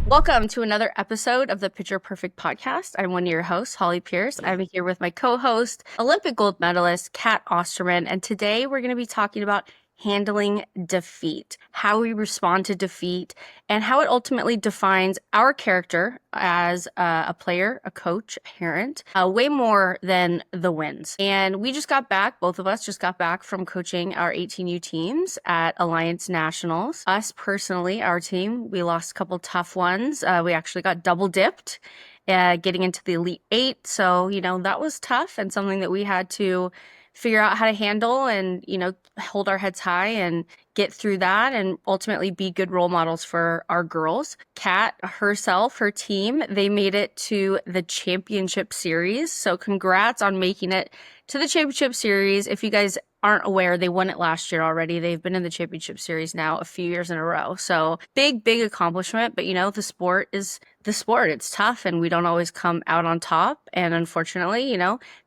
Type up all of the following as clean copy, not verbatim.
Welcome to another episode of the Picture Perfect podcast. I'm one of your hosts, Holly Pierce. I'm here with my co-host, Olympic gold medalist, Kat Osterman, and today we're going to be talking about handling defeat, how we respond to defeat, and how it ultimately defines our character as a player, a coach, a parent, way more than the wins. And we just got back, both of us just got back from coaching our 18U teams at Alliance Nationals. Us personally, our team, we lost a couple tough ones. We actually got double dipped. Getting into the Elite Eight. So, that was tough and something that we had to figure out how to handle and, hold our heads high and get through that and ultimately be good role models for our girls. Kat herself, her team, they made it to the championship series. So congrats on making it to the championship series. If you guys aren't aware, they won it last year already. They've been in the championship series now a few years in a row. So big accomplishment. But the sport is the sport. It's tough and we don't always come out on top. And unfortunately,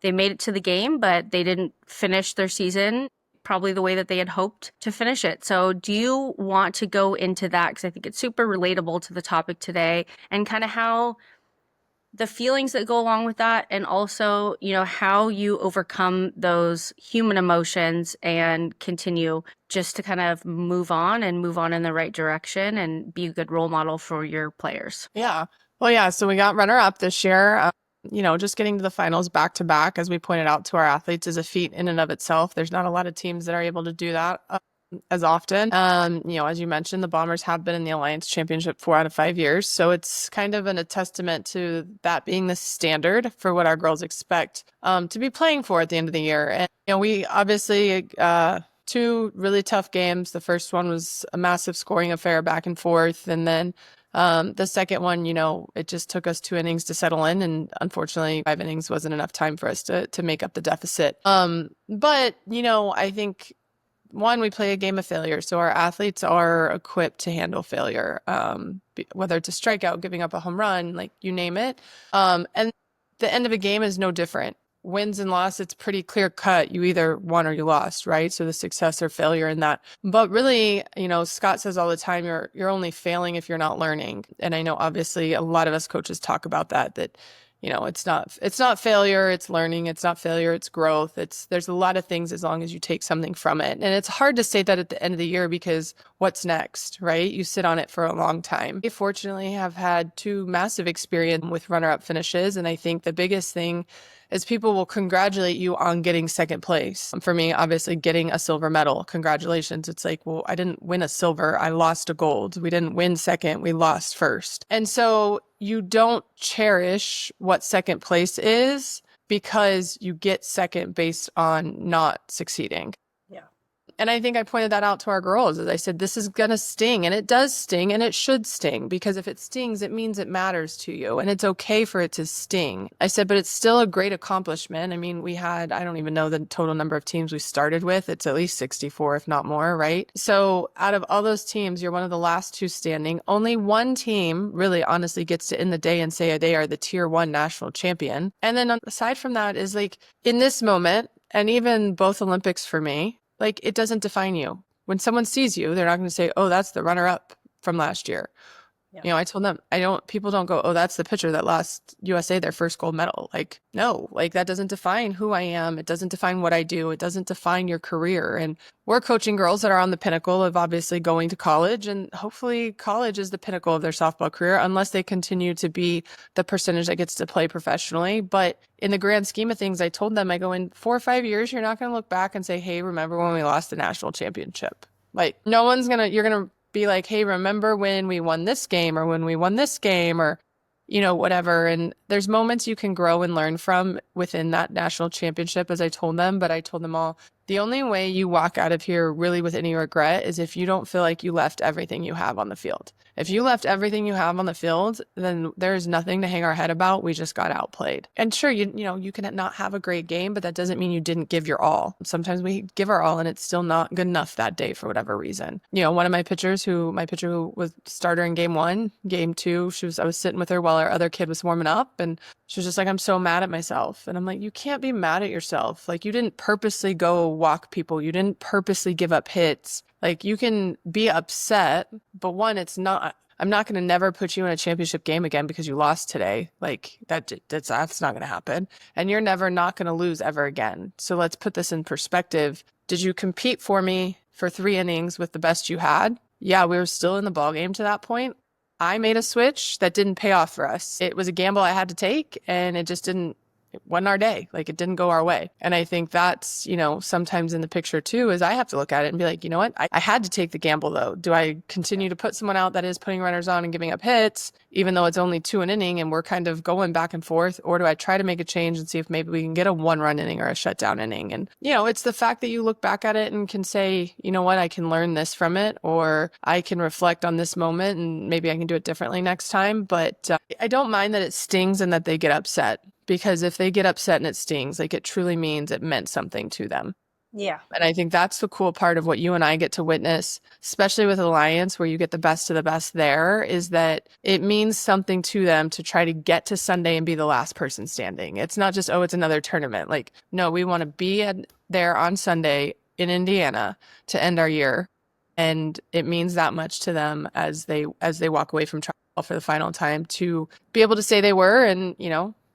they made it to the game, but they didn't finish their season probably the way that they had hoped to finish it. So do you want to go into that? Because I think it's super relatable to the topic today and kind of how the feelings that go along with that, and also, how you overcome those human emotions and continue just to kind of move on in the right direction and be a good role model for your players. Yeah. Well, yeah. So we got runner up this year. Just getting to the finals back to back, as we pointed out to our athletes, is a feat in and of itself. There's not a lot of teams that are able to do that as often. As you mentioned, the Bombers have been in the Alliance Championship 4 out of 5 years. So it's kind of a testament to that being the standard for what our girls expect to be playing for at the end of the year. And, we obviously, two really tough games. The first one was a massive scoring affair back and forth. And then the second one, it just took us 2 innings to settle in. And unfortunately, 5 innings wasn't enough time for us to make up the deficit. But, I think one, we play a game of failure. So our athletes are equipped to handle failure, whether it's a strikeout, giving up a home run, like you name it. And the end of a game is no different. Wins and loss, it's pretty clear cut. You either won or you lost, right? So the success or failure in that. But really, Scott says all the time, you're only failing if you're not learning. And I know obviously a lot of us coaches talk about that it's not failure, it's learning. It's not failure, it's growth. There's a lot of things as long as you take something from it. And it's hard to say that at the end of the year because what's next, right? You sit on it for a long time. I fortunately have had 2 massive experience with runner-up finishes. And I think the biggest thing is people will congratulate you on getting second place. For me, obviously getting a silver medal, congratulations. It's like, well, I didn't win a silver, I lost a gold. We didn't win second, we lost first. And so you don't cherish what second place is because you get second based on not succeeding. And I think I pointed that out to our girls as I said, this is going to sting, and it does sting, and it should sting, because if it stings, it means it matters to you, and it's okay for it to sting. I said, but it's still a great accomplishment. I mean, we had, I don't even know the total number of teams we started with. It's at least 64, if not more, right? So out of all those teams, you're one of the last 2 standing. Only one team really honestly gets to end the day and say they are the tier 1 national champion. And then aside from that is like, in this moment, and even both Olympics for me, like, it doesn't define you. When someone sees you, they're not going to say, oh, that's the runner-up from last year. Yeah. I told them, people don't go, oh, that's the pitcher that lost USA their first gold medal. Like, no, like that doesn't define who I am. It doesn't define what I do. It doesn't define your career. And we're coaching girls that are on the pinnacle of obviously going to college, and hopefully college is the pinnacle of their softball career, unless they continue to be the percentage that gets to play professionally. But in the grand scheme of things, I told them, I go, in 4 or 5 years, you're not going to look back and say, hey, remember when we lost the national championship? Like, no one's you're going to be like, hey, remember when we won this game, or when we won this game, or, whatever. And there's moments you can grow and learn from within that national championship, as I told them. But I told them all, the only way you walk out of here really with any regret is if you don't feel like you left everything you have on the field. If you left everything you have on the field, then there's nothing to hang our head about. We just got outplayed. And sure, you can not have a great game, but that doesn't mean you didn't give your all. Sometimes we give our all and it's still not good enough that day for whatever reason. One of my pitchers who was starter in game 1, game 2, I was sitting with her while our other kid was warming up, and she was just like, I'm so mad at myself. And I'm like, you can't be mad at yourself. Like, you didn't purposely go walk people. You didn't purposely give up hits. Like you can be upset, but one, I'm not going to never put you in a championship game again because you lost today. Like that's not going to happen. And you're never not going to lose ever again. So let's put this in perspective. Did you compete for me for 3 innings with the best you had? Yeah, we were still in the ball game to that point. I made a switch that didn't pay off for us. It was a gamble I had to take, and it wasn't our day. Like it didn't go our way. And I think that's, sometimes in the picture too, is I have to look at it and be like, you know what? I had to take the gamble though. Do I continue to put someone out that is putting runners on and giving up hits, even though it's only 2 an inning and we're kind of going back and forth? Or do I try to make a change and see if maybe we can get a 1-run inning or a shutdown inning? And, it's the fact that you look back at it and can say, you know what? I can learn this from it, or I can reflect on this moment and maybe I can do it differently next time. But I don't mind that it stings and that they get upset. Because if they get upset and it stings, like it truly means it meant something to them. Yeah. And I think that's the cool part of what you and I get to witness, especially with Alliance, where you get the best of the best there, is that it means something to them to try to get to Sunday and be the last person standing. It's not just, oh, it's another tournament. Like, no, we want to be there on Sunday in Indiana to end our year. And it means that much to them as they walk away from trial for the final time to be able to say they were. And,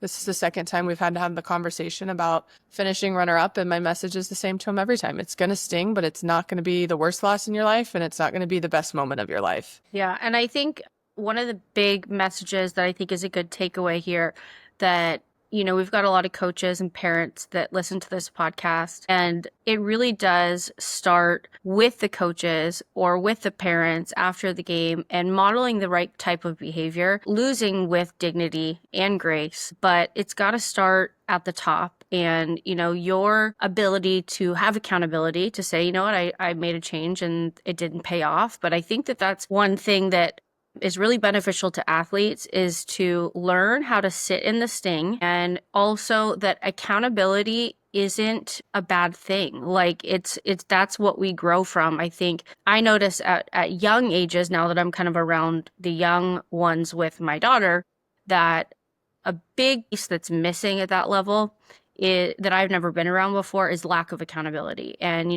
this is the second time we've had to have the conversation about finishing runner-up, and my message is the same to them every time. It's going to sting, but it's not going to be the worst loss in your life, and it's not going to be the best moment of your life. Yeah, and I think one of the big messages that I think is a good takeaway here, that we've got a lot of coaches and parents that listen to this podcast, and it really does start with the coaches or with the parents after the game and modeling the right type of behavior, losing with dignity and grace. But it's got to start at the top. And, your ability to have accountability to say, you know what, I made a change and it didn't pay off. But I think that that's one thing that is really beneficial to athletes, is to learn how to sit in the sting, and also that accountability isn't a bad thing. Like it's that's what we grow from. I think I notice at young ages, now that I'm kind of around the young ones with my daughter, that a big piece that's missing at that level that I've never been around before is lack of accountability. And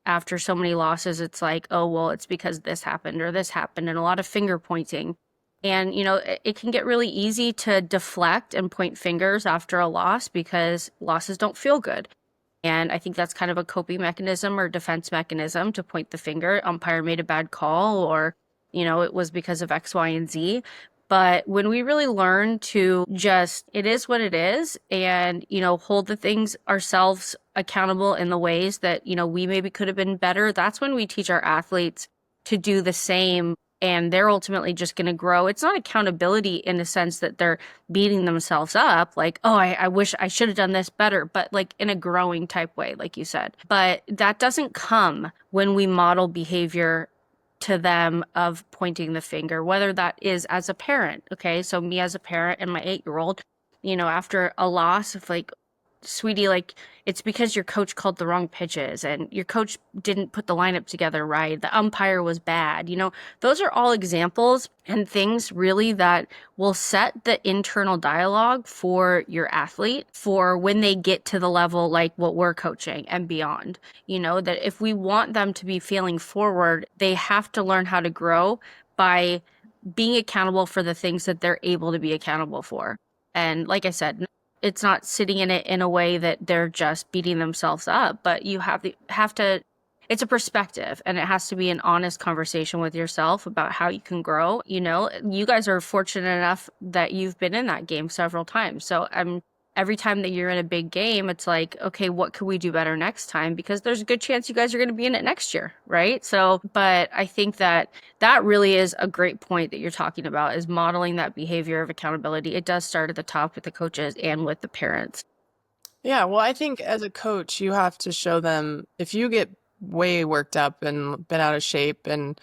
after so many losses, it's like, oh, well, it's because this happened or this happened, and a lot of finger pointing. And, it can get really easy to deflect and point fingers after a loss because losses don't feel good. And I think that's kind of a coping mechanism or defense mechanism to point the finger. Umpire made a bad call, or, it was because of X, Y, and Z. But when we really learn to just, it is what it is, and, hold the things ourselves accountable in the ways that, we maybe could have been better, that's when we teach our athletes to do the same. And they're ultimately just going to grow. It's not accountability in the sense that they're beating themselves up, like, oh, I wish I should have done this better, but like in a growing type way, like you said. But that doesn't come when we model behavior to them of pointing the finger, whether that is as a parent. Okay, so me as a parent and my 8-year-old, after a loss, of like, sweetie, like, it's because your coach called the wrong pitches and your coach didn't put the lineup together right. The umpire was bad. Those are all examples and things really that will set the internal dialogue for your athlete for when they get to the level like what we're coaching and beyond. That if we want them to be feeling forward, they have to learn how to grow by being accountable for the things that they're able to be accountable for. And like I said, it's not sitting in it in a way that they're just beating themselves up, but you have to, it's a perspective, and it has to be an honest conversation with yourself about how you can grow. You guys are fortunate enough that you've been in that game several times. So every time that you're in a big game, it's like, okay, what could we do better next time? Because there's a good chance you guys are going to be in it next year, right? So, but I think that really is a great point that you're talking about, is modeling that behavior of accountability. It does start at the top with the coaches and with the parents. Yeah, well, I think as a coach, you have to show them, if you get way worked up and been out of shape and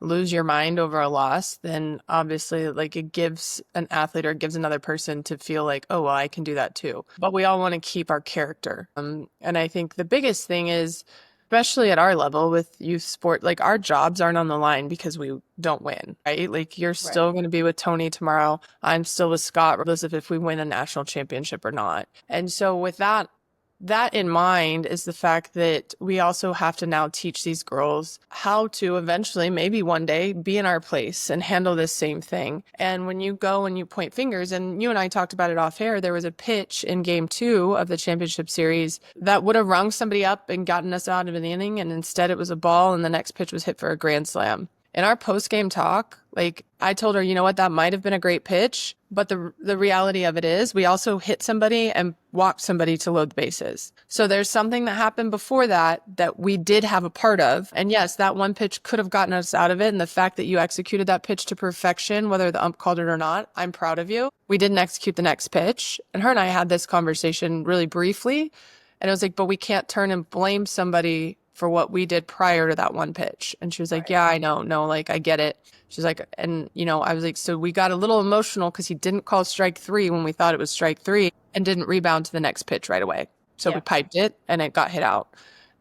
lose your mind over a loss, then obviously like it gives an athlete or it gives another person to feel like, oh, well, I can do that too. But we all want to keep our character. And I think the biggest thing is, especially at our level with youth sport, like our jobs aren't on the line because we don't win, right? Like you're still going to be with Tony tomorrow. I'm still with Scott, regardless of if we win a national championship or not. And so with that, that in mind is the fact that we also have to now teach these girls how to eventually, maybe one day, be in our place and handle this same thing. And when you go and you point fingers, and you and I talked about it off air, there was a pitch in game 2 of the championship series that would have rung somebody up and gotten us out of an inning. And instead it was a ball, and the next pitch was hit for a grand slam. In our post-game talk, like I told her, you know what, that might have been a great pitch, but the reality of it is we also hit somebody and walked somebody to load the bases. So there's something that happened before that that we did have a part of. And yes, that one pitch could have gotten us out of it. And the fact that you executed that pitch to perfection, whether the ump called it or not, I'm proud of you. We didn't execute the next pitch. And her and I had this conversation really briefly. And it was like, but we can't turn and blame somebody for what we did prior to that one pitch. And she was like, yeah, I know. No, like, I get it. She's like, and I was like, so we got a little emotional because he didn't call strike 3 when we thought it was strike 3 and didn't rebound to the next pitch right away. So we piped it and it got hit out.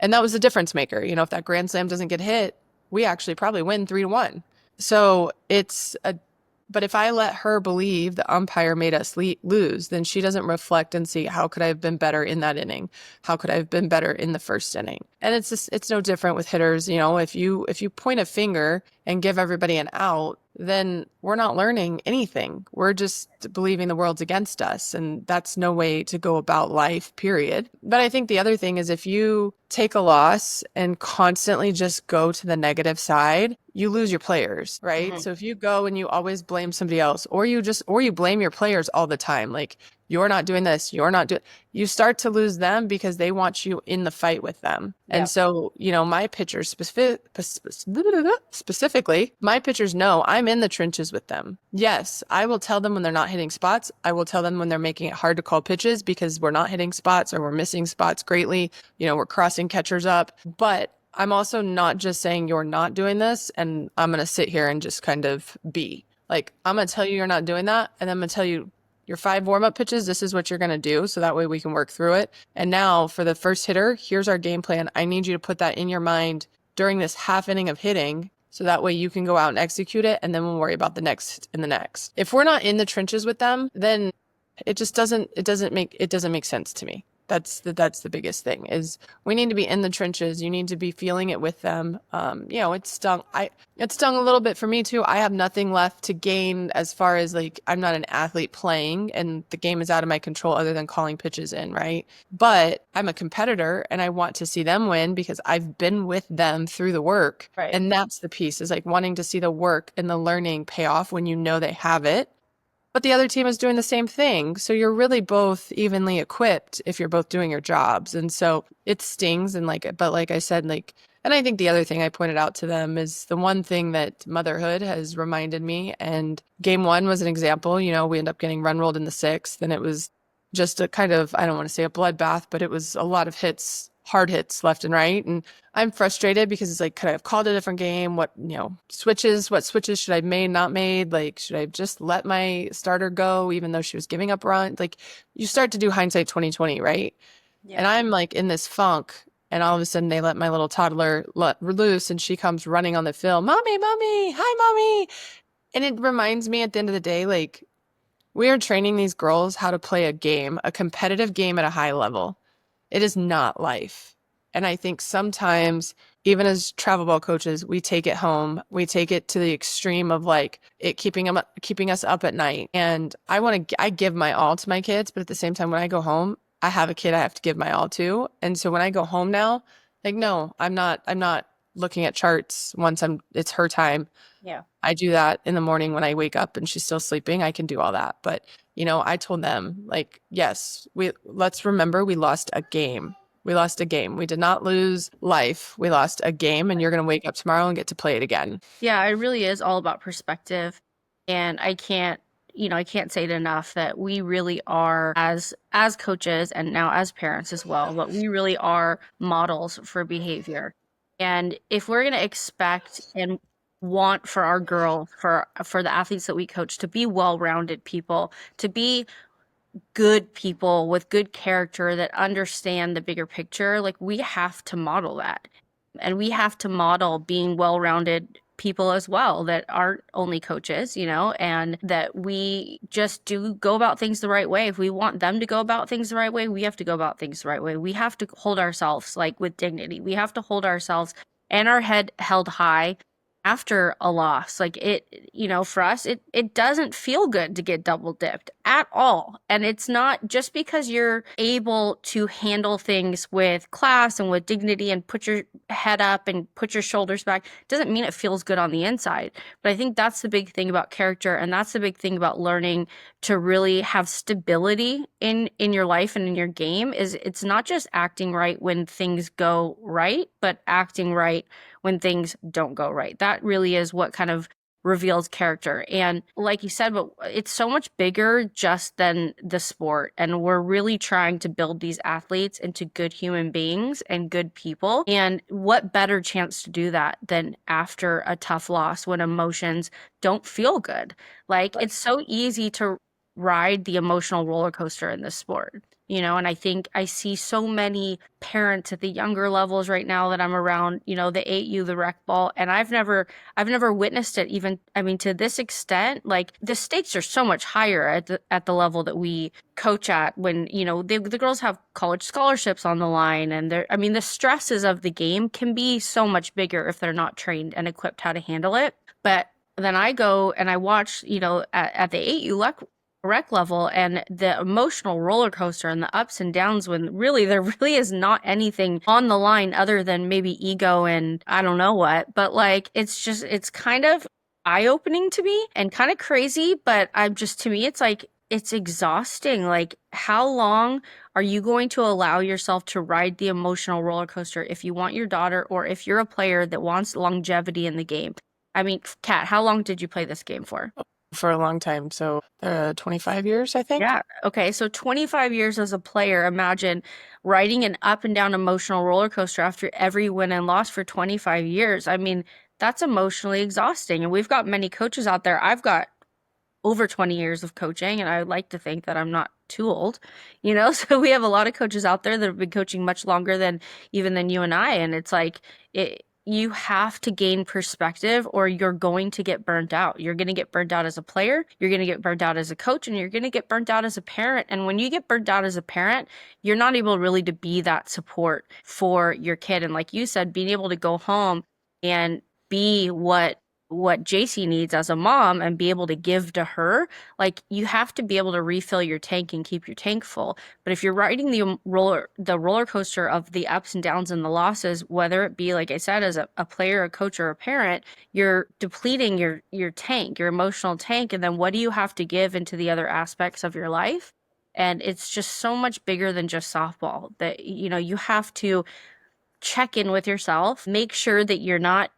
And that was the difference maker. If that grand slam doesn't get hit, we actually probably win 3-1. So but if I let her believe the umpire made us lose, then she doesn't reflect and see, how could I have been better in that inning? How could I have been better in the first inning? And it's no different with hitters. If you point a finger and give everybody an out, then we're not learning anything. We're just believing the world's against us. And that's no way to go about life, period. But I think the other thing is, if you take a loss and constantly just go to the negative side, you lose your players, right? So if you go and you always blame somebody else, or you blame your players all the time, like, you're not doing this, you start to lose them because they want you in the fight with them. And so, my pitchers specifically, my pitchers know I'm in the trenches with them. Yes, I will tell them when they're not hitting spots. I will tell them when they're making it hard to call pitches because we're not hitting spots or we're missing spots greatly. We're crossing catchers up. But I'm also not just saying you're not doing this and I'm going to sit here and just kind of be. Like, I'm going to tell you you're not doing that, and I'm going to tell you your 5 warm-up pitches, this is what you're going to do, so that way we can work through it. And now for the first hitter, here's our game plan. I need you to put that in your mind during this half inning of hitting, so that way you can go out and execute it, and then we'll worry about the next and the next. If we're not in the trenches with them, then it doesn't make sense to me. That's the biggest thing, is we need to be in the trenches. You need to be feeling it with them. It stung. It stung a little bit for me too. I have nothing left to gain as far as, like, I'm not an athlete playing and the game is out of my control other than calling pitches in, right? But I'm a competitor and I want to see them win because I've been with them through the work. Right. And that's the piece, is like wanting to see the work and the learning pay off when they have it. But the other team is doing the same thing. So you're really both evenly equipped if you're both doing your jobs. And so it stings. And but like I said, and I think the other thing I pointed out to them is the one thing that motherhood has reminded me. And game 1 was an example. We ended up getting run rolled in the 6th, and it was just a kind of, I don't want to say a bloodbath, but it was a lot of hits, hard hits left and right. And I'm frustrated because it's like, could I have called a different game? What switches should I have made, not made? Like, should I have just let my starter go even though she was giving up runs? Like, you start to do hindsight 2020, right? Yeah. And I'm like in this funk, and all of a sudden they let my little toddler loose, and she comes running on the field, mommy, hi, mommy. And it reminds me at the end of the day, like, we are training these girls how to play a game, a competitive game at a high level. It is not life. And I think sometimes, even as travel ball coaches, we take it home. We take it to the extreme of like it keeping us up at night. And I give my all to my kids, but at the same time, when I go home, I have a kid I have to give my all to. And so when I go home now, like, no, I'm not looking at charts once it's her time. Yeah. I do that in the morning when I wake up and she's still sleeping. I can do all that. But, I told them, like, yes, let's remember we lost a game. We lost a game. We did not lose life. We lost a game, and you're going to wake up tomorrow and get to play it again. Yeah, it really is all about perspective. And I can't say it enough that we really are, as coaches and now as parents as well, but we really are models for behavior. And if we're going to expect and want for our girl, for the athletes that we coach, to be well-rounded people, to be good people with good character that understand the bigger picture, like, we have to model that. And we have to model being well-rounded people as well that aren't only coaches, and that we just do go about things the right way. If we want them to go about things the right way, we have to go about things the right way. We have to hold ourselves like with dignity. We have to hold ourselves and our head held high after a loss. Like for us, it doesn't feel good to get double dipped at all. And it's not just because you're able to handle things with class and with dignity and put your head up and put your shoulders back, doesn't mean it feels good on the inside. But I think that's the big thing about character, and that's the big thing about learning to really have stability in your life and in your game. Is it's not just acting right when things go right, but acting right when things don't go right. That really is what kind of reveals character. And like you said, but it's so much bigger just than the sport. And we're really trying to build these athletes into good human beings and good people. And what better chance to do that than after a tough loss when emotions don't feel good? Like it's so easy to ride the emotional roller coaster in this sport. And I think I see so many parents at the younger levels right now that I'm around, the 8U, the rec ball, and I've never witnessed it even, I mean, to this extent. Like the stakes are so much higher at the level that we coach at when, the girls have college scholarships on the line, and the stresses of the game can be so much bigger if they're not trained and equipped how to handle it. But then I go and I watch, at the 8U rec level, and the emotional roller coaster and the ups and downs when really there really is not anything on the line other than maybe ego and I don't know what. But like it's kind of eye-opening to me and kind of crazy, but to me it's like it's exhausting. Like how long are you going to allow yourself to ride the emotional roller coaster if you want your daughter, or if you're a player that wants longevity in the game? I mean, Kat, how long did you play this game for? For a long time. So 25 years, I think. Yeah. Okay. So 25 years as a player, imagine riding an up and down emotional roller coaster after every win and loss for 25 years. I mean, that's emotionally exhausting. And we've got many coaches out there. I've got over 20 years of coaching, and I would like to think that I'm not too old, so we have a lot of coaches out there that have been coaching much longer than you and I. And it's like, you have to gain perspective or you're going to get burnt out. You're going to get burnt out as a player, you're going to get burnt out as a coach, and you're going to get burnt out as a parent. And when you get burnt out as a parent, you're not able really to be that support for your kid. And like you said, being able to go home and be what JC needs as a mom and be able to give to her, like you have to be able to refill your tank and keep your tank full. But if you're riding the roller coaster of the ups and downs and the losses, whether it be, like I said, as a player, a coach, or a parent, you're depleting your tank, your emotional tank. And then what do you have to give into the other aspects of your life? And it's just so much bigger than just softball that, you have to check in with yourself, make sure that you're not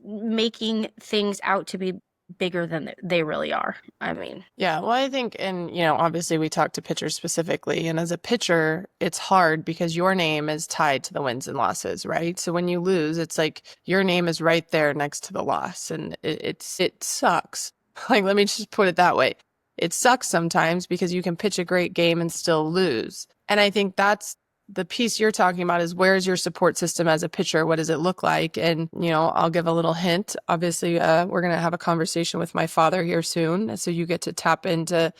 making things out to be bigger than they really are. I mean, yeah, well, I think, and obviously we talk to pitchers specifically, and as a pitcher, it's hard because your name is tied to the wins and losses, right? So when you lose, it's like your name is right there next to the loss, and it sucks. Like, let me just put it that way. It sucks sometimes because you can pitch a great game and still lose. And I think that's the piece you're talking about, is where's your support system as a pitcher? What does it look like? And, I'll give a little hint. Obviously, we're going to have a conversation with my father here soon. So you get to tap into,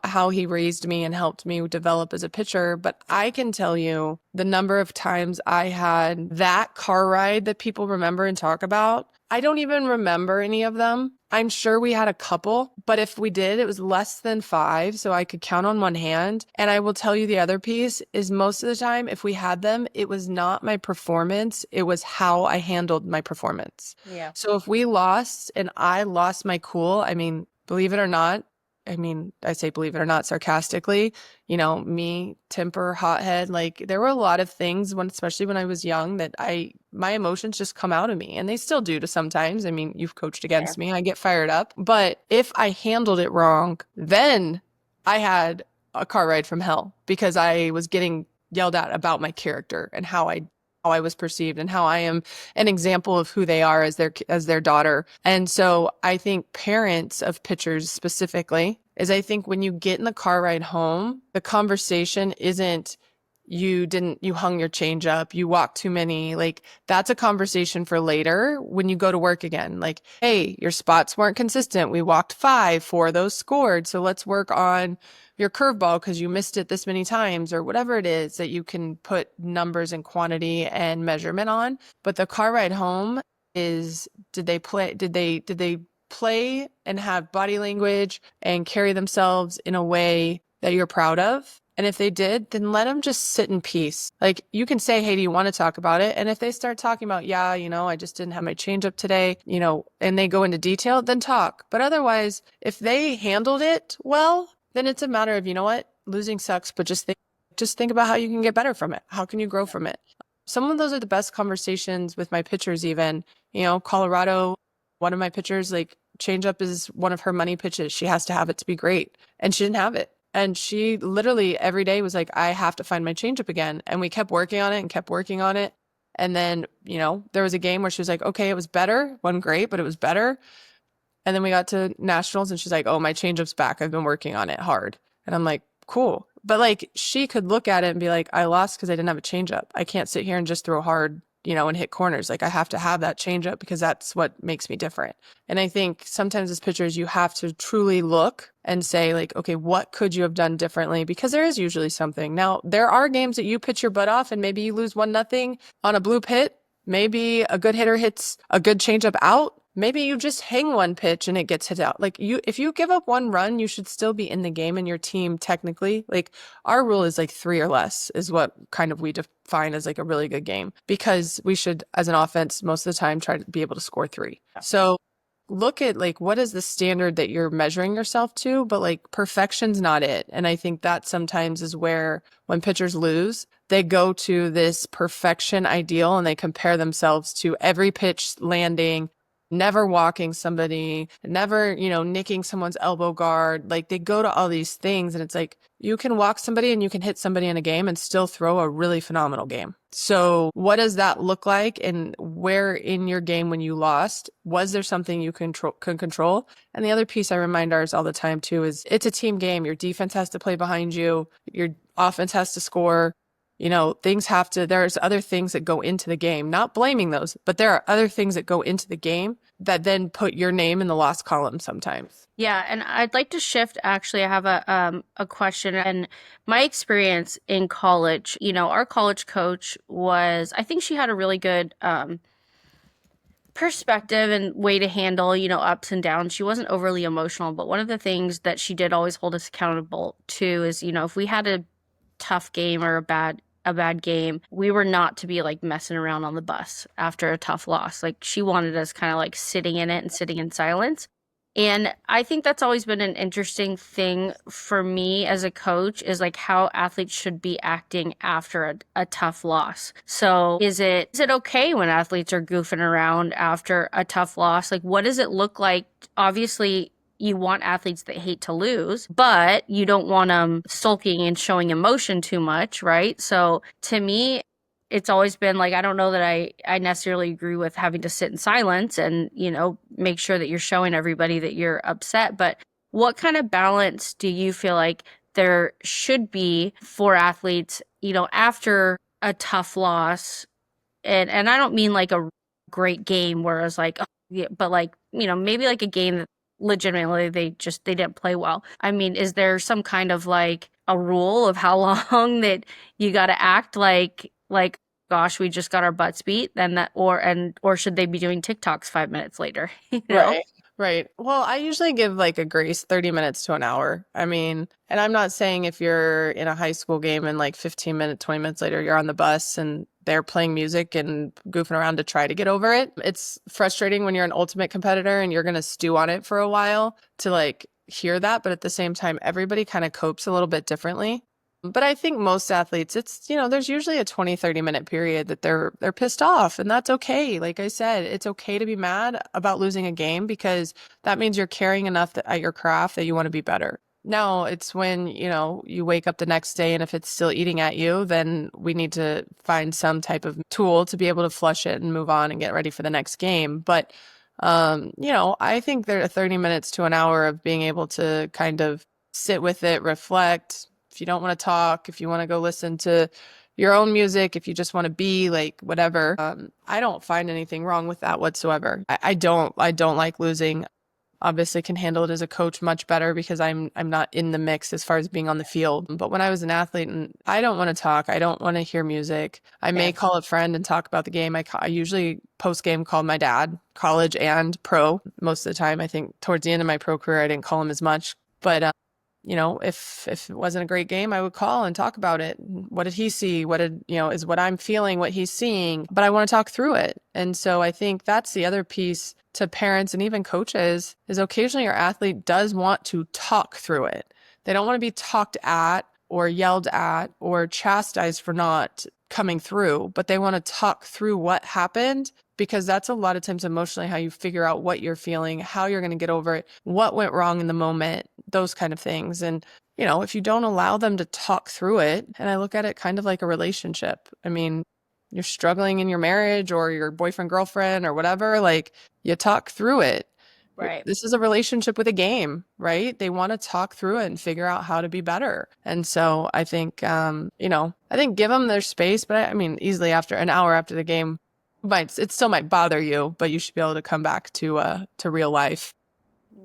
how he raised me and helped me develop as a pitcher. But I can tell you the number of times I had that car ride that people remember and talk about. I don't even remember any of them. I'm sure we had a couple, but if we did, it was less than 5. So I could count on one hand. And I will tell you the other piece is, most of the time, if we had them, it was not my performance. It was how I handled my performance. yeah. So if we lost and I lost my cool, believe it or not, I say believe it or not sarcastically, me, temper, hothead, like there were a lot of things especially when I was young, that my emotions just come out of me, and they still do to sometimes. You've coached against me. I get fired up. But if I handled it wrong, then I had a car ride from hell, because I was getting yelled at about my character and how I was perceived and how I am an example of who they are as their daughter. And so I think parents of pitchers specifically, is I think when you get in the car ride home, the conversation isn't you hung your change up, you walked too many. Like that's a conversation for later when you go to work again. Like, hey, your spots weren't consistent. We walked 5, 4 of those scored. So let's work on your curveball because you missed it this many times or whatever it is that you can put numbers and quantity and measurement on. But the car ride home is did they play and have body language and carry themselves in a way that you're proud of? And if they did, then let them just sit in peace. Like you can say, hey, do you want to talk about it? And if they start talking about, yeah, I just didn't have my change up today, and they go into detail, then talk. But otherwise, if they handled it well, then it's a matter of, you know what, losing sucks, but just think about how you can get better from it. How can you grow from it? Some of those are the best conversations with my pitchers, even. Colorado, one of my pitchers, like changeup is one of her money pitches. She has to have it to be great. And she didn't have it. And she literally every day was like, I have to find my changeup again. And we kept working on it and kept working on it. And then, there was a game where she was like, okay, it was better. Wasn't great, but it was better. And then we got to nationals and she's like, oh, my changeup's back. I've been working on it hard. And I'm like, cool. But like she could look at it and be like, I lost because I didn't have a changeup. I can't sit here and just throw hard, and hit corners. Like I have to have that changeup because that's what makes me different. And I think sometimes as pitchers, you have to truly look and say like, okay, what could you have done differently? Because there is usually something. Now, there are games that you pitch your butt off and maybe you lose 1-0 on a blue pit. Maybe a good hitter hits a good changeup out. Maybe you just hang one pitch and it gets hit out. Like if you give up 1 run, you should still be in the game and your team technically. Like our rule is like 3 or less is what kind of we define as like a really good game because we should, as an offense, most of the time try to be able to score 3. So look at like what is the standard that you're measuring yourself to, but like perfection's not it. And I think that sometimes is where when pitchers lose, they go to this perfection ideal and they compare themselves to every pitch landing, never walking somebody, never, nicking someone's elbow guard. Like they go to all these things and it's like you can walk somebody and you can hit somebody in a game and still throw a really phenomenal game. So what does that look like? And where in your game when you lost, was there something you can control? And the other piece I remind ours all the time too is it's a team game. Your defense has to play behind you. Your offense has to score. There's other things that go into the game, not blaming those, but there are other things that go into the game that then put your name in the loss column sometimes. Yeah, and I'd like to shift. Actually, I have a question. And my experience in college, our college coach I think she had a really good perspective and way to handle, ups and downs. She wasn't overly emotional, but one of the things that she did always hold us accountable to is, if we had a tough game or a bad game, we were not to be like messing around on the bus after a tough loss. Like she wanted us kind of like sitting in it and sitting in silence. And I think that's always been an interesting thing for me as a coach is like how athletes should be acting after a tough loss. So is it okay when athletes are goofing around after a tough loss? Like what does it look like? Obviously, you want athletes that hate to lose, but you don't want them sulking and showing emotion too much, right? So to me, it's always been like, I don't know that I necessarily agree with having to sit in silence and, make sure that you're showing everybody that you're upset. But what kind of balance do you feel like there should be for athletes, after a tough loss? And I don't mean like a great game where it's like, oh, yeah, but like, maybe like a game that legitimately they didn't play well. I mean, is there some kind of like a rule of how long that you got to act like gosh, we just got our butts beat, then that or should they be doing TikToks 5 minutes later? Right. Well, I usually give like a grace 30 minutes to an hour. I mean, and I'm not saying if you're in a high school game and like 15 minutes, 20 minutes later, you're on the bus and they're playing music and goofing around to try to get over it. It's frustrating when you're an ultimate competitor and you're going to stew on it for a while to like hear that. But at the same time, everybody kind of copes a little bit differently. But I think most athletes, it's, there's usually a 20, 30-minute period that they're pissed off, and that's okay. Like I said, it's okay to be mad about losing a game because that means you're caring enough at your craft that you want to be better. Now, it's when, you wake up the next day and if it's still eating at you, then we need to find some type of tool to be able to flush it and move on and get ready for the next game. But, I think there are 30 minutes to an hour of being able to kind of sit with it, reflect, If you don't want to talk, if you want to go listen to your own music, if you just want to be like whatever, I don't find anything wrong with that whatsoever. I don't like losing. Obviously can handle it as a coach much better because I'm not in the mix as far as being on the field. But when I was an athlete and I don't want to talk, I don't want to hear music. I may call a friend and talk about the game. I usually post game call my dad, college and pro. Most of the time, I think towards the end of my pro career, I didn't call him as much. But you know, if it wasn't a great game, I would call and talk about it. What did he see? What did, you know, is what I'm feeling, what he's seeing, but I want to talk through it. And so I think that's the other piece to parents and even coaches is occasionally your athlete does want to talk through it. They don't want to be talked at or yelled at or chastised for not coming through, but they want to talk through what happened because that's a lot of times emotionally how you figure out what you're feeling, how you're going to get over it, what went wrong in the moment, those kind of things. And, you know, if you don't allow them to talk through it, and I look at it kind of like a relationship. I mean, you're struggling in your marriage or your boyfriend, girlfriend, or whatever, like you talk through it. Right. This is a relationship with a game, right? They want to talk through it and figure out how to be better. And so I think, you know, I think give them their space, but I mean, easily after an hour after the game, it still might bother you, but you should be able to come back to real life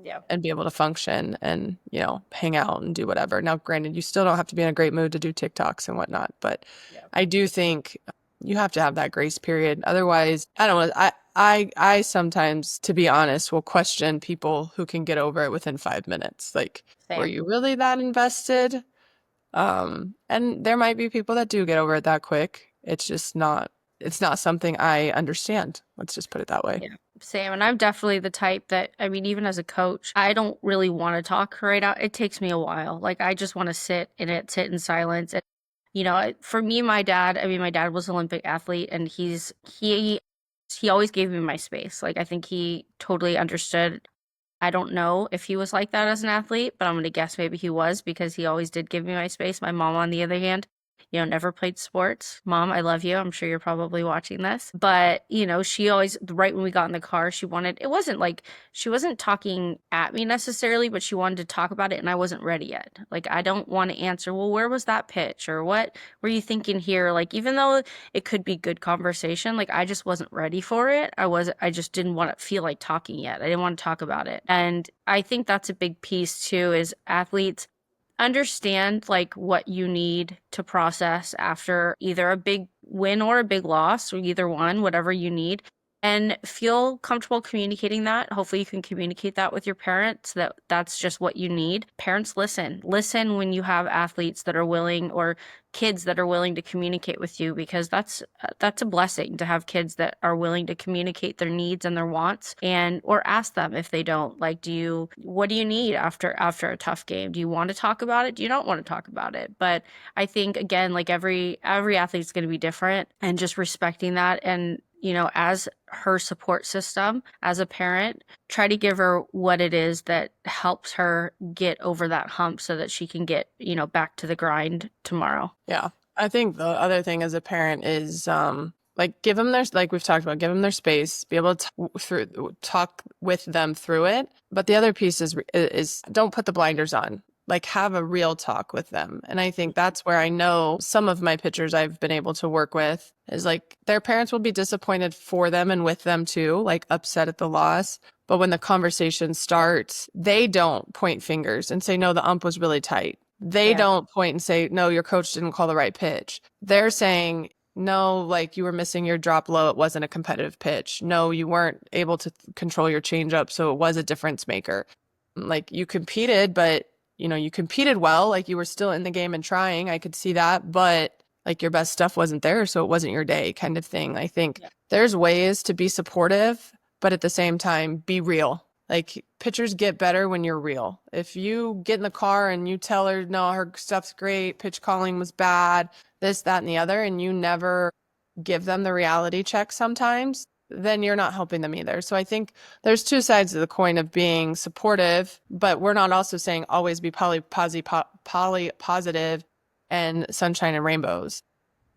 Yeah. and be able to function and, you know, hang out and do whatever. Now, granted, you still don't have to be in a great mood to do TikToks and whatnot, but I do think you have to have that grace period. Otherwise, I don't know. I sometimes, to be honest, will question people who can get over it within 5 minutes. Like, were you really that invested? And there might be people that do get over it that quick. It's not something I understand. Let's just put it that way. Yeah, same. And I'm definitely the type that, I mean, even as a coach, I don't really want to talk right out. It takes me a while. Like, I just want to sit in it, sit in silence. And, you know, for me, my dad, I mean, my dad was an Olympic athlete and he always gave me my space. Like, I think he totally understood. I don't know if he was like that as an athlete, but I'm going to guess maybe he was because he always did give me my space. My mom, on the other hand, you know, never played sports. Mom, I love you. I'm sure you're probably watching this. But, you know, she always, right when we got in the car, it wasn't like, she wasn't talking at me necessarily, but she wanted to talk about it and I wasn't ready yet. Like, I don't want to answer, well, where was that pitch? Or what were you thinking here? Like, even though it could be good conversation, like, I just wasn't ready for it. I just didn't want to feel like talking yet. I didn't want to talk about it. And I think that's a big piece too, is athletes understand like what you need to process after either a big win or a big loss, or either one, whatever you need, and feel comfortable communicating that. Hopefully you can communicate that with your parents, that that's just what you need. Parents, listen when you have athletes that are willing, or kids that are willing to communicate with you, because that's a blessing to have kids that are willing to communicate their needs and their wants, and or ask them if they don't, like, what do you need after a tough game? Do you want to talk about it? Do you not want to talk about it? But I think, again, like, every athlete's going to be different, and just respecting that. And, you know, as her support system, as a parent, try to give her what it is that helps her get over that hump so that she can get, you know, back to the grind tomorrow. Yeah. I think the other thing as a parent is like give them their, like we've talked about, give them their space, be able to talk with them through it. But the other piece is don't put the blinders on. Like have a real talk with them. And I think that's where I know some of my pitchers I've been able to work with is like their parents will be disappointed for them and with them too, like upset at the loss. But when the conversation starts, they don't point fingers and say, no, the ump was really tight. They don't point and say, no, your coach didn't call the right pitch. They're saying, no, like you were missing your drop low. It wasn't a competitive pitch. No, you weren't able to control your changeup. So it was a difference maker. Like you competed, but you know, you competed well. Like you were still in the game and trying. I could see that, but like your best stuff wasn't there. So it wasn't your day kind of thing. I think there's ways to be supportive, but at the same time, be real. Like pitchers get better when you're real. If you get in the car and you tell her, no, her stuff's great, pitch calling was bad, this, that, and the other, and you never give them the reality check sometimes, then you're not helping them either. So I think there's two sides of the coin of being supportive, but we're not also saying always be positive and sunshine and rainbows.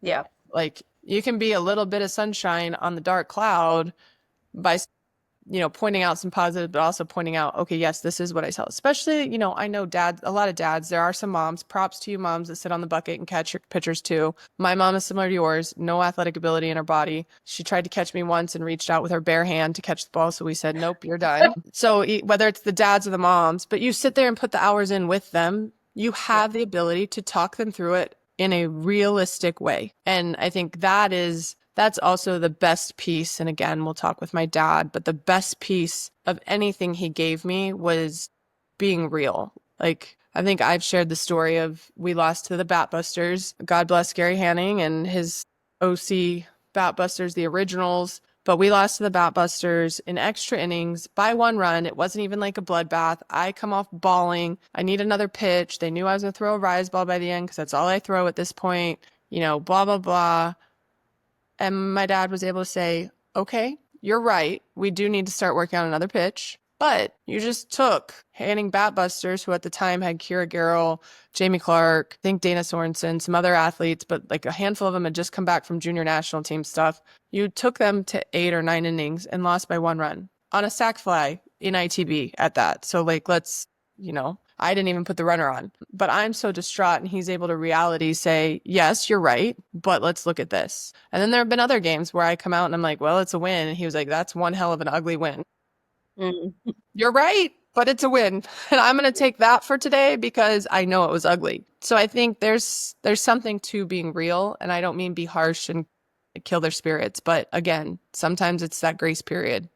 Yeah. Like you can be a little bit of sunshine on the dark cloud by pointing out some positive, but also pointing out, okay, yes, this is what I saw. Especially, I know a lot of dads, there are some moms, props to you moms that sit on the bucket and catch your pitchers too. My mom is similar to yours, no athletic ability in her body. She tried to catch me once and reached out with her bare hand to catch the ball. So we said, nope, you're done. So whether it's the dads or the moms, but you sit there and put the hours in with them, you have the ability to talk them through it in a realistic way. And I think that's also the best piece. And again, we'll talk with my dad, but the best piece of anything he gave me was being real. Like, I think I've shared the story of we lost to the Batbusters. God bless Gary Hanning and his OC Batbusters, the originals. But we lost to the Batbusters in extra innings by 1 run. It wasn't even like a bloodbath. I come off bawling. I need another pitch. They knew I was going to throw a rise ball by the end because that's all I throw at this point. Blah, blah, blah. And my dad was able to say, okay, you're right. We do need to start working on another pitch. But you just took Hanning Batbusters, who at the time had Kira Garrell, Jamie Clark, I think Dana Sorensen, some other athletes, but like a handful of them had just come back from junior national team stuff. You took them to 8 or 9 innings and lost by 1 run on a sac fly in ITB at that. So I didn't even put the runner on, but I'm so distraught, and he's able to reality say, yes, you're right, but let's look at this. And then there have been other games where I come out and I'm like, well, it's a win. And he was like, that's one hell of an ugly win. You're right, but it's a win. And I'm going to take that for today because I know it was ugly. So I think there's something to being real, and I don't mean be harsh and kill their spirits. But again, sometimes it's that grace period.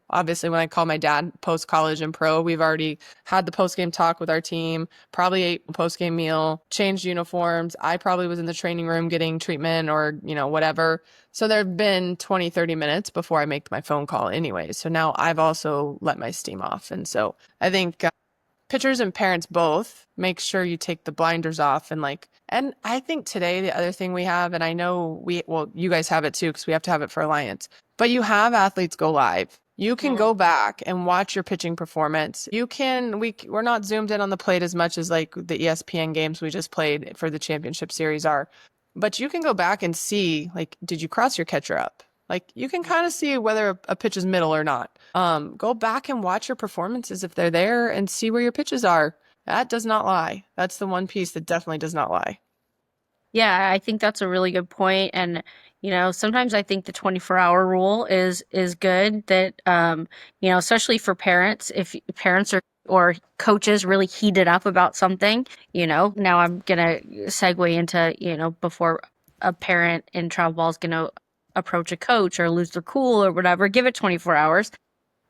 Obviously when I call my dad post college and pro, we've already had the post game talk with our team, probably ate a post game meal, changed uniforms. I probably was in the training room getting treatment or, whatever. So there've been 20, 30 minutes before I make my phone call anyway. So now I've also let my steam off. And so I think pitchers and parents both make sure you take the blinders off and I think today the other thing we have, and I know you guys have it too, because we have to have it for Alliance, but you have athletes go live. You can go back and watch your pitching performance. We're not zoomed in on the plate as much as like the ESPN games we just played for the championship series are, but you can go back and see, like, did you cross your catcher up? Like, you can kind of see whether a pitch is middle or not. Go back and watch your performances if they're there and see where your pitches are. That does not lie. That's the one piece that definitely does not lie. Yeah, I think that's a really good point. And, sometimes I think the 24-hour rule is good that, especially for parents, if parents or coaches really heated up about something, now I'm going to segue into, before a parent in travel ball is going to approach a coach or lose their cool or whatever, give it 24 hours.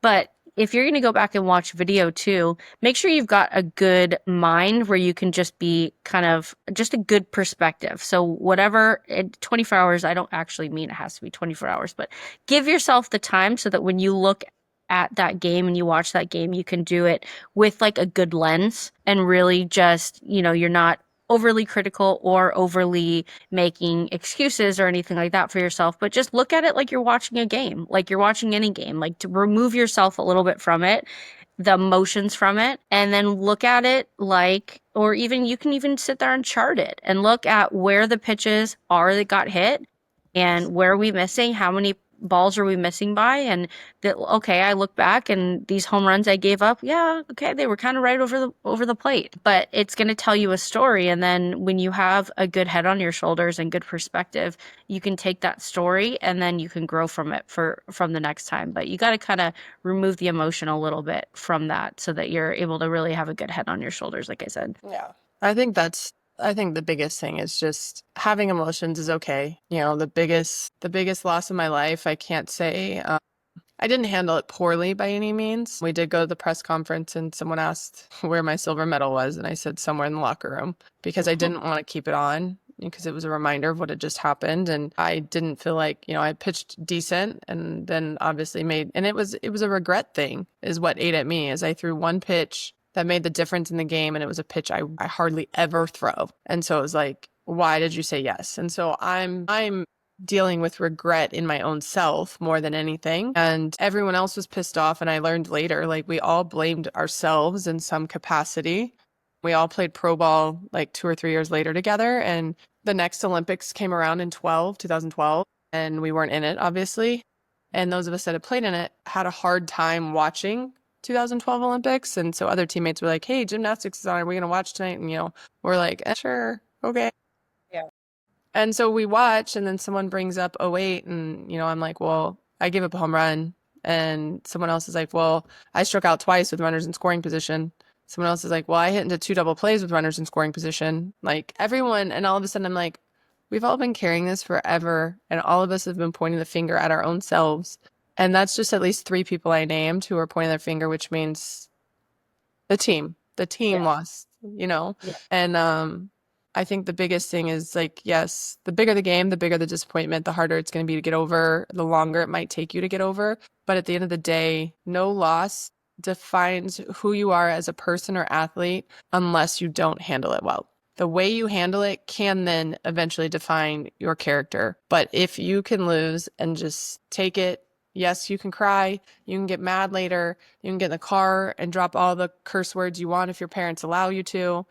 But if you're going to go back and watch video too, make sure you've got a good mind where you can just be kind of just a good perspective. So whatever, 24 hours, I don't actually mean it has to be 24 hours, but give yourself the time so that when you look at that game and you watch that game, you can do it with like a good lens and really just, you're not overly critical or overly making excuses or anything like that for yourself, but just look at it like you're watching a game, like you're watching any game, like to remove yourself a little bit from it, the emotions from it, and then look at it or even you can even sit there and chart it and look at where the pitches are that got hit and where are we missing, how many balls are we missing by, and that, okay, I look back and these home runs I gave up, yeah, okay, they were kind of right over the plate, but it's going to tell you a story. And then when you have a good head on your shoulders and good perspective, you can take that story and then you can grow from it from the next time. But you got to kind of remove the emotion a little bit from that so that you're able to really have a good head on your shoulders, like I said. Yeah. I think the biggest thing is just having emotions is okay. The biggest loss of my life, I can't say I didn't handle it poorly by any means. We did go to the press conference and someone asked where my silver medal was, and I said somewhere in the locker room because I didn't want to keep it on because it was a reminder of what had just happened. And I didn't feel like, I pitched decent and then obviously and it was a regret thing is what ate at me as I threw one pitch that made the difference in the game. And it was a pitch I hardly ever throw. And so it was like, why did you say yes? And so I'm dealing with regret in my own self more than anything. And everyone else was pissed off. And I learned later, like we all blamed ourselves in some capacity. We all played pro ball like 2 or 3 years later together. And the next Olympics came around in 2012, and we weren't in it, obviously. And those of us that had played in it had a hard time watching 2012 Olympics. And so other teammates were like, hey, gymnastics is on. Are we going to watch tonight? And, we're like, sure. Okay. Yeah. And so we watch, and then someone brings up '08, and, I'm like, well, I gave up a home run. And someone else is like, well, I struck out twice with runners in scoring position. Someone else is like, well, I hit into 2 double plays with runners in scoring position. Like everyone, and all of a sudden I'm like, we've all been carrying this forever, and all of us have been pointing the finger at our own selves. And that's just at least 3 people I named who are pointing their finger, which means the team. The team Yeah. lost, Yeah. And I think the biggest thing is like, yes, the bigger the game, the bigger the disappointment, the harder it's going to be to get over, the longer it might take you to get over. But at the end of the day, no loss defines who you are as a person or athlete unless you don't handle it well. The way you handle it can then eventually define your character. But if you can lose and just take it, yes, you can cry, you can get mad later, you can get in the car and drop all the curse words you want if your parents allow you to.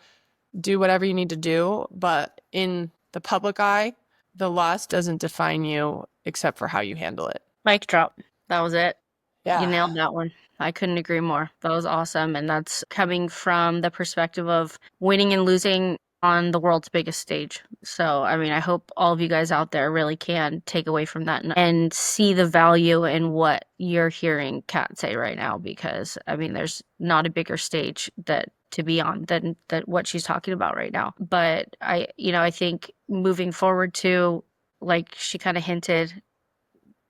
Do whatever you need to do. But in the public eye, the loss doesn't define you except for how you handle it. Mic drop. That was it. You Yeah. nailed that one. I couldn't agree more. That was awesome. And that's coming from the perspective of winning and losing on the world's biggest stage. So, I mean, I hope all of you guys out there really can take away from that and see the value in what you're hearing Kat say right now, because I mean, there's not a bigger stage that to be on than that what she's talking about right now. But I think moving forward to, like she kind of hinted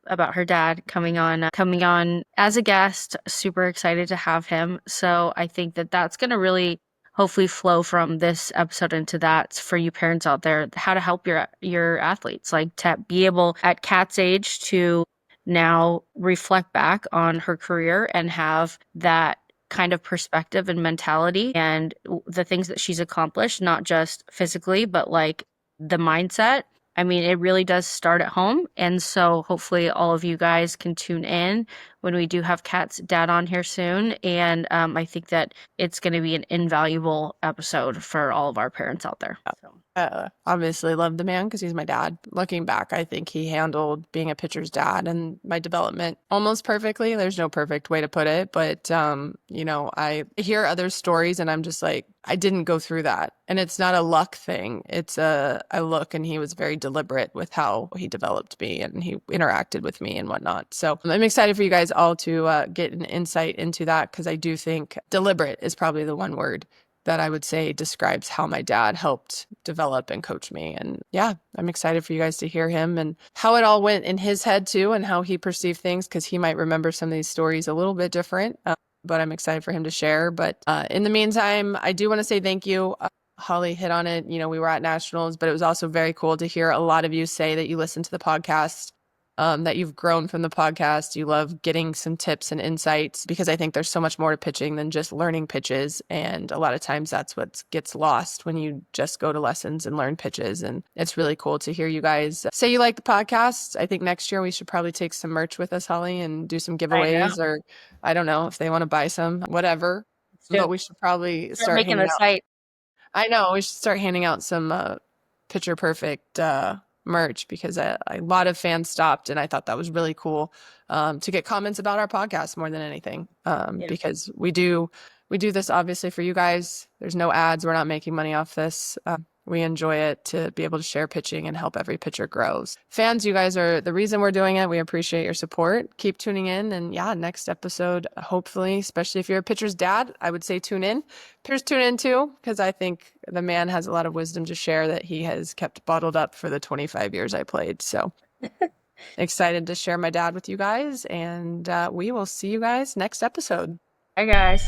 about her dad coming on as a guest. Super excited to have him. So I think that that's going to really hopefully flow from this episode into that for you parents out there, how to help your athletes, like to be able at Kat's age to now reflect back on her career and have that kind of perspective and mentality and the things that she's accomplished, not just physically, but like the mindset. I mean, it really does start at home. And so hopefully all of you guys can tune in when we do have Kat's dad on here soon. And I think that it's going to be an invaluable episode for all of our parents out there. So. Obviously love the man because he's my dad. Looking back, I think he handled being a pitcher's dad and my development almost perfectly. There's no perfect way to put it, but I hear other stories and I'm just like, I didn't go through that. And it's not a luck thing. It's I look, and he was very deliberate with how he developed me and he interacted with me and whatnot. So I'm excited for you guys all to get an insight into that, because I do think deliberate is probably the one word that I would say describes how my dad helped develop and coach me. And yeah, I'm excited for you guys to hear him and how it all went in his head too, and how he perceived things, because he might remember some of these stories a little bit different. But I'm excited for him to share. But in the meantime, I do want to say thank you. Holly hit on it. We were at nationals, but it was also very cool to hear a lot of you say that you listen to the podcast, that you've grown from the podcast. You love getting some tips and insights, because I think there's so much more to pitching than just learning pitches. And a lot of times that's what gets lost when you just go to lessons and learn pitches. And it's really cool to hear you guys say you like the podcast. I think next year we should probably take some merch with us, Holly, and do some giveaways, or I don't know if they want to buy some, whatever. But we should probably start making handing the out. site. I know we should start handing out some Picture Perfect merch, because a lot of fans stopped, and I thought that was really cool to get comments about our podcast more than anything, because we do this obviously for you guys. There's no ads. We're not making money off this. We enjoy it to be able to share pitching and help every pitcher grows. Fans, you guys are the reason we're doing it. We appreciate your support. Keep tuning in. And yeah, next episode, hopefully, especially if you're a pitcher's dad, I would say tune in. Pitchers tune in too, because I think the man has a lot of wisdom to share that he has kept bottled up for the 25 years I played. So excited to share my dad with you guys. And we will see you guys next episode. Hi, guys.